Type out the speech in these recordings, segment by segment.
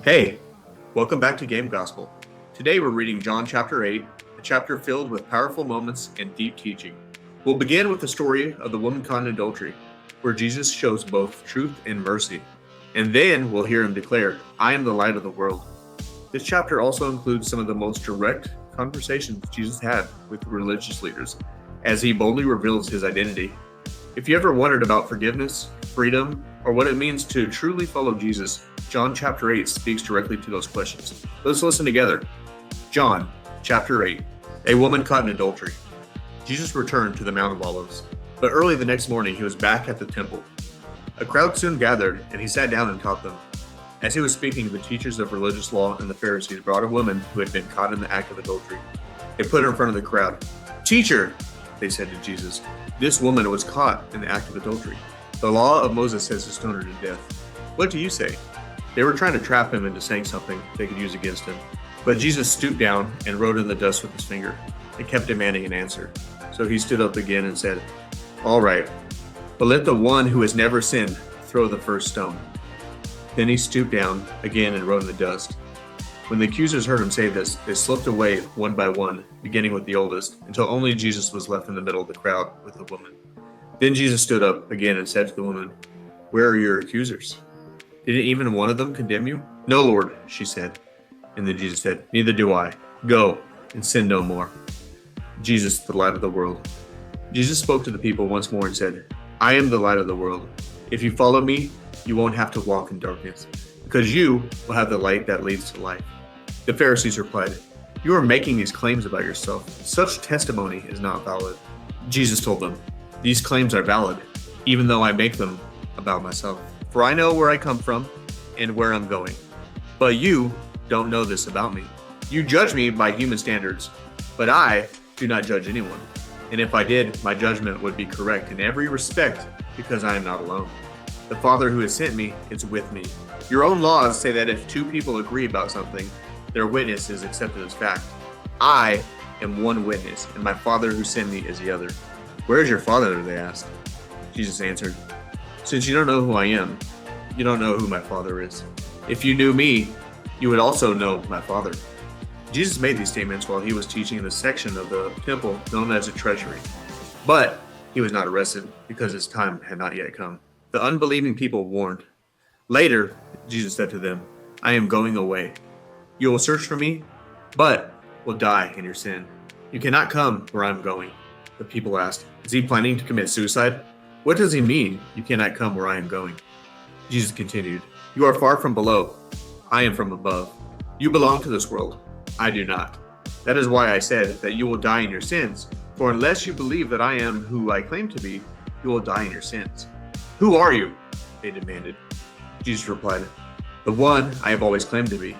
Hey, welcome back to Game Gospel. Today we're reading John chapter 8, a chapter filled with powerful moments and deep teaching. We'll begin with the story of the woman caught in adultery, where Jesus shows both truth and mercy. And then we'll hear him declare, "I am the light of the world." This chapter also includes some of the most direct conversations Jesus had with religious leaders, as he boldly reveals his identity. If you ever wondered about forgiveness, freedom, or what it means to truly follow Jesus, John chapter 8 speaks directly to those questions. Let's listen together. John chapter 8, a woman caught in adultery. Jesus returned to the Mount of Olives, but early the next morning he was back at the temple. A crowd soon gathered, and he sat down and taught them. As he was speaking, the teachers of religious law and the Pharisees brought a woman who had been caught in the act of adultery. They put her in front of the crowd. "Teacher," they said to Jesus, "this woman was caught in the act of adultery. The law of Moses says to stone her to death. What do you say?" They were trying to trap him into saying something they could use against him. But Jesus stooped down and wrote in the dust with his finger. They kept demanding an answer. So he stood up again and said, "All right, but let the one who has never sinned throw the first stone." Then he stooped down again and wrote in the dust. When the accusers heard him say this, they slipped away one by one, beginning with the oldest, until only Jesus was left in the middle of the crowd with the woman. Then Jesus stood up again and said to the woman, "Where are your accusers? Didn't even one of them condemn you?" "No, Lord," she said. And then Jesus said, "Neither do I. Go and sin no more." Jesus, the light of the world. Jesus spoke to the people once more and said, "I am the light of the world. If you follow me, you won't have to walk in darkness, because you will have the light that leads to life." The Pharisees replied, "You are making these claims about yourself. Such testimony is not valid." Jesus told them, "These claims are valid, even though I make them about myself. For I know where I come from and where I'm going. But you don't know this about me. You judge me by human standards, but I do not judge anyone. And if I did, my judgment would be correct in every respect, because I am not alone. The Father who has sent me is with me. Your own laws say that if two people agree about something, their witness is accepted as fact. I am one witness, and my Father who sent me is the other." "Where is your Father?" they asked. Jesus answered, "Since you don't know who I am, you don't know who my Father is. If you knew me, you would also know my Father." Jesus made these statements while he was teaching in the section of the temple known as the treasury. But he was not arrested because his time had not yet come. The unbelieving people warned. Later, Jesus said to them, "I am going away. You will search for me, but will die in your sin. You cannot come where I am going." The people asked, "Is he planning to commit suicide? What does he mean, you cannot come where I am going?" Jesus continued, "You are far from below. I am from above. You belong to this world. I do not. That is why I said that you will die in your sins. For unless you believe that I am who I claim to be, you will die in your sins." "Who are you?" they demanded. Jesus replied, "The one I have always claimed to be.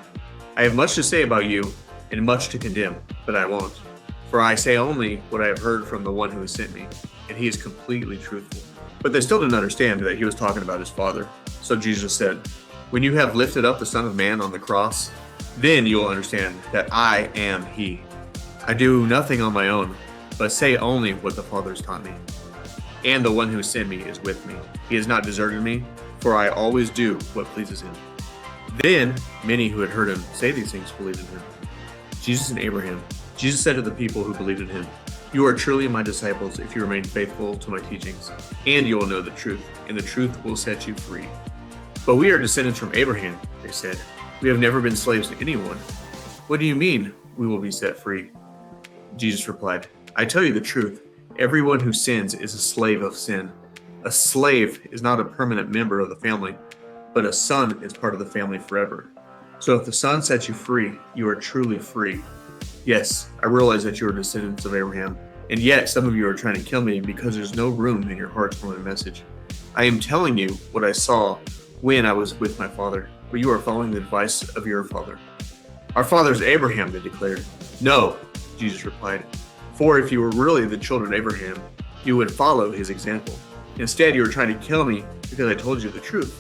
I have much to say about you and much to condemn, but I won't. For I say only what I have heard from the one who has sent me, and he is completely truthful." But they still didn't understand that he was talking about his Father. So Jesus said, "When you have lifted up the Son of Man on the cross, then you will understand that I am he. I do nothing on my own, but say only what the Father has taught me. And the one who sent me is with me. He has not deserted me, for I always do what pleases him." Then many who had heard him say these things believed in him. Jesus and Abraham. Jesus said to the people who believed in him, "You are truly my disciples if you remain faithful to my teachings, and you will know the truth, and the truth will set you free." "But we are descendants from Abraham," they said. "We have never been slaves to anyone. What do you mean, we will be set free?" Jesus replied, "I tell you the truth. Everyone who sins is a slave of sin. A slave is not a permanent member of the family, but a son is part of the family forever. So if the Son sets you free, you are truly free. Yes, I realize that you are descendants of Abraham, and yet some of you are trying to kill me because there's no room in your hearts for my message. I am telling you what I saw when I was with my father, but you are following the advice of your father." "Our father is Abraham," they declared. "No," Jesus replied, "for if you were really the children of Abraham, you would follow his example. Instead, you are trying to kill me because I told you the truth,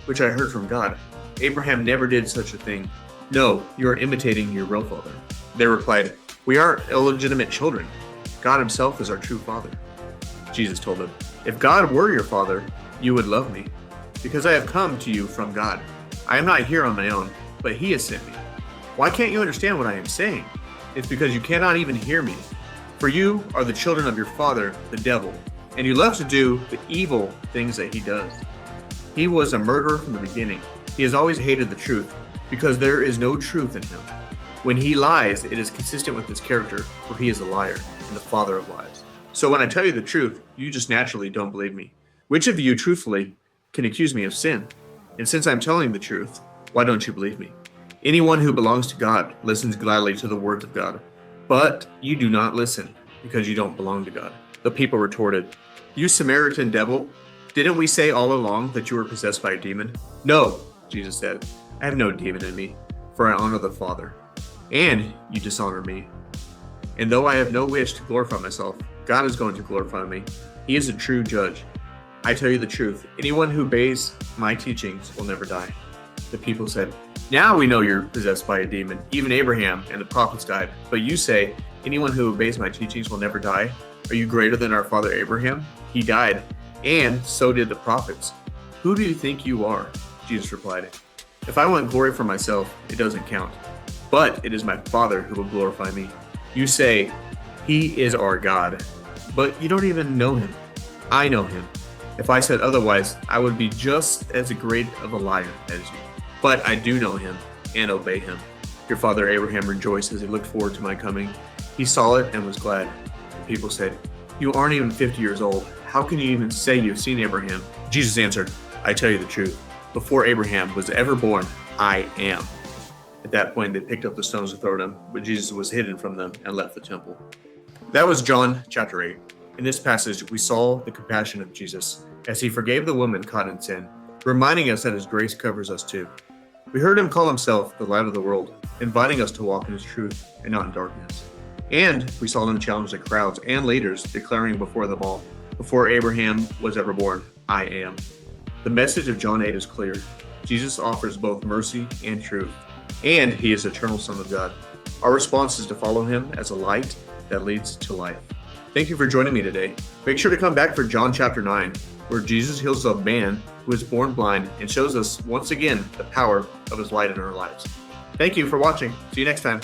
which I heard from God. Abraham never did such a thing. No, you are imitating your real father." They replied, "We aren't illegitimate children. God himself is our true father." Jesus told them, "If God were your father, you would love me, because I have come to you from God. I am not here on my own. but he has sent me. Why can't you understand what I am saying? It's because you cannot even hear me. For you are the children of your father, the devil, and you love to do the evil things that he does. He was a murderer from the beginning. He has always hated the truth, because there is no truth in him. When he lies, it is consistent with his character, for he is a liar and the father of lies. So when I tell you the truth, you just naturally don't believe me. Which of you, truthfully, can accuse me of sin? And since I'm telling the truth, why don't you believe me? Anyone who belongs to God listens gladly to the words of God. But you do not listen, because you don't belong to God. The people retorted, You Samaritan devil, didn't we say all along that you were possessed by a demon? No, Jesus said, I have no demon in me, for I honor the Father. And you dishonor me. And though I have no wish to glorify myself, God is going to glorify me. He is a true judge. I tell you the truth, anyone who obeys my teachings will never die. The people said, Now we know you're possessed by a demon. Even Abraham and the prophets died. But you say, anyone who obeys my teachings will never die? Are you greater than our father Abraham? He died, and so did the prophets. Who do you think you are? Jesus replied, If I want glory for myself, it doesn't count. But it is my Father who will glorify me. You say, He is our God, but you don't even know Him. I know Him. If I said otherwise, I would be just as great of a liar as you. But I do know Him and obey Him. Your father Abraham rejoiced as he looked forward to my coming. He saw it and was glad. The people said, You aren't even 50 years old. How can you even say you've seen Abraham? Jesus answered, I tell you the truth. Before Abraham was ever born, I am. At that point, they picked up the stones to throw at him, but Jesus was hidden from them and left the temple. That was John chapter 8. In this passage, we saw the compassion of Jesus as he forgave the woman caught in sin, reminding us that his grace covers us too. We heard him call himself the light of the world, inviting us to walk in his truth and not in darkness. And we saw him challenge the crowds and leaders, declaring before them all, Before Abraham was ever born, I am. The message of John 8 is clear. Jesus offers both mercy and truth, and he is the eternal Son of God. Our response is to follow him as a light that leads to life. Thank you for joining me today. Make sure to come back for John chapter 9, where Jesus heals a man who was born blind and shows us once again the power of his light in our lives. Thank you for watching. See you next time.